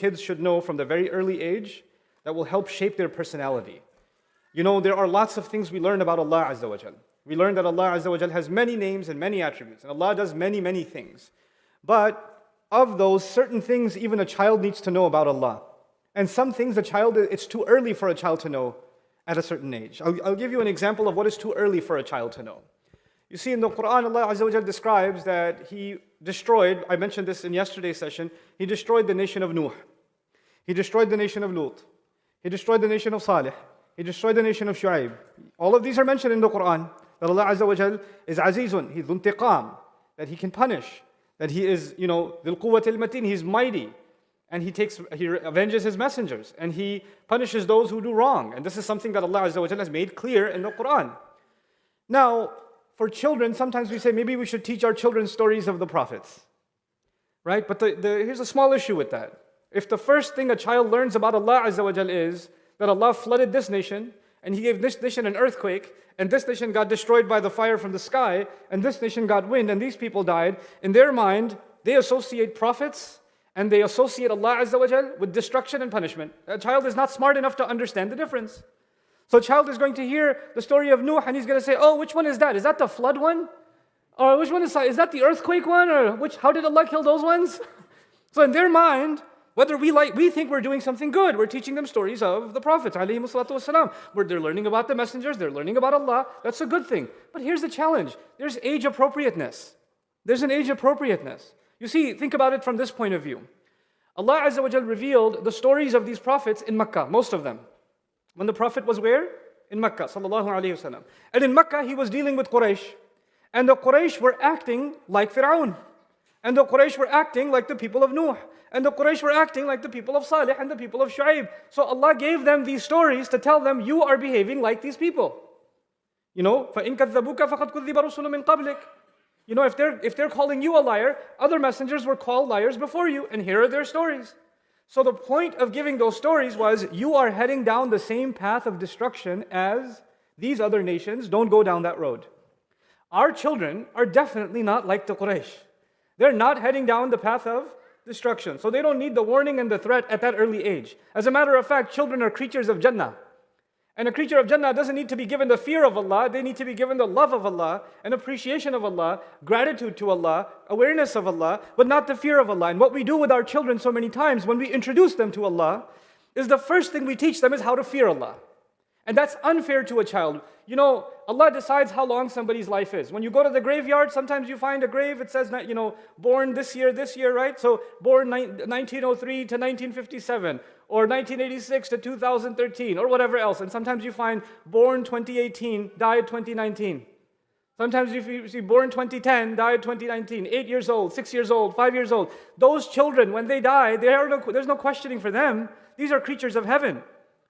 kids should know from the very early age that will help shape their personality. There are lots of things we learn about Allah Azza wa Jal. We learn that Allah Azza wa Jal has many names and many attributes, and Allah does many, many things. But of those, certain things even a child needs to know about Allah. And some things it's too early for a child to know at a certain age. I'll give you an example of what is too early for a child to know. You see, in the Quran, Allah Azza wa Jal describes that He destroyed, I mentioned this in yesterday's session, He destroyed the nation of Nuh. He destroyed the nation of Lut. He destroyed the nation of Salih. He destroyed the nation of Shu'aib. All of these are mentioned in the Quran. That Allah Azza wa Jal is Azizun, He's Dhul Intiqam, that He can punish, that He is, Dhul Quwwatil Mateen, He's mighty. And He avenges His messengers, and He punishes those who do wrong. And this is something that Allah Azza wa Jalla has made clear in the Quran. Now, for children, sometimes we say maybe we should teach our children stories of the prophets. Right? But here's a small issue with that. If the first thing a child learns about Allah Azza wa Jalla is that Allah flooded this nation, and He gave this nation an earthquake, and this nation got destroyed by the fire from the sky, and this nation got wind, and these people died, in their mind, they associate prophets and they associate Allah Azza wa Jal with destruction and punishment. A child is not smart enough to understand the difference. So a child is going to hear the story of Nuh and he's going to say, oh, which one is that? Is that the flood one? Or which one is that the earthquake one? Or how did Allah kill those ones? So in their mind, whether we think we're doing something good, we're teaching them stories of the prophets, alayhi salatu wasalam, where they're learning about the messengers, they're learning about Allah. That's a good thing. But here's the challenge. There's age appropriateness. There's an age appropriateness. You see, think about it from this point of view. Allah Azza wa Jal revealed the stories of these prophets in Makkah, most of them. When the Prophet was where? In Makkah, sallallahu alayhi wasallam. And in Makkah, he was dealing with Quraysh. And the Quraysh were acting like Fir'aun. And the Quraysh were acting like the people of Nuh. And the Quraysh were acting like the people of Salih and the people of Shu'aib. So Allah gave them these stories to tell them, you are behaving like these people. فَإِن كَذَّبُوكَ فَقَدْ كُذِّبَ رُسُلٌ مِّن قَبْلِكَ. If they're calling you a liar, other messengers were called liars before you, and here are their stories. So the point of giving those stories was, you are heading down the same path of destruction as these other nations. Don't go down that road. Our children are definitely not like the Quraysh. They're not heading down the path of destruction. So they don't need the warning and the threat at that early age. As a matter of fact, children are creatures of Jannah. And a creature of Jannah doesn't need to be given the fear of Allah. They need to be given the love of Allah, an appreciation of Allah, gratitude to Allah, awareness of Allah, but not the fear of Allah. And what we do with our children so many times when we introduce them to Allah is the first thing we teach them is how to fear Allah. And that's unfair to a child. Allah decides how long somebody's life is. When you go to the graveyard, sometimes you find a grave, it says, born this year, right? So born 1903 to 1957, or 1986 to 2013, or whatever else. And sometimes you find born 2018, died 2019. Sometimes you see born 2010, died 2019, 8 years old, 6 years old, 5 years old. Those children, when they die, there's no questioning for them. These are creatures of heaven.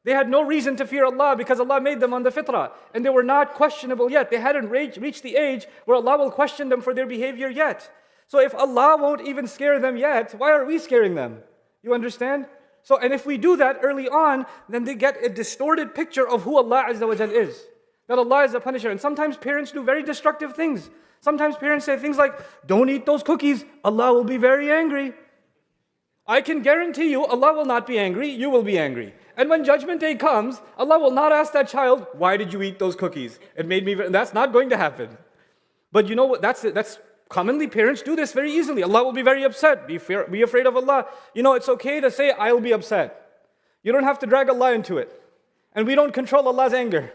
They had no reason to fear Allah because Allah made them on the fitrah. And they were not questionable yet. They hadn't reached the age where Allah will question them for their behavior yet. So if Allah won't even scare them yet, why are we scaring them? You understand? And if we do that early on, then they get a distorted picture of who Allah Azza wa Jal is. That Allah is a punisher. And sometimes parents do very destructive things. Sometimes parents say things like, don't eat those cookies, Allah will be very angry. I can guarantee you, Allah will not be angry, you will be angry. And when judgment day comes, Allah will not ask that child, why did you eat those cookies? It made me, that's not going to happen. But you know what, that's commonly parents do this very easily. Allah will be very upset, be afraid of Allah. It's okay to say, I'll be upset. You don't have to drag Allah into it. And we don't control Allah's anger.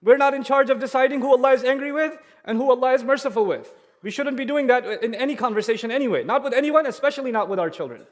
We're not in charge of deciding who Allah is angry with and who Allah is merciful with. We shouldn't be doing that in any conversation anyway. Not with anyone, especially not with our children.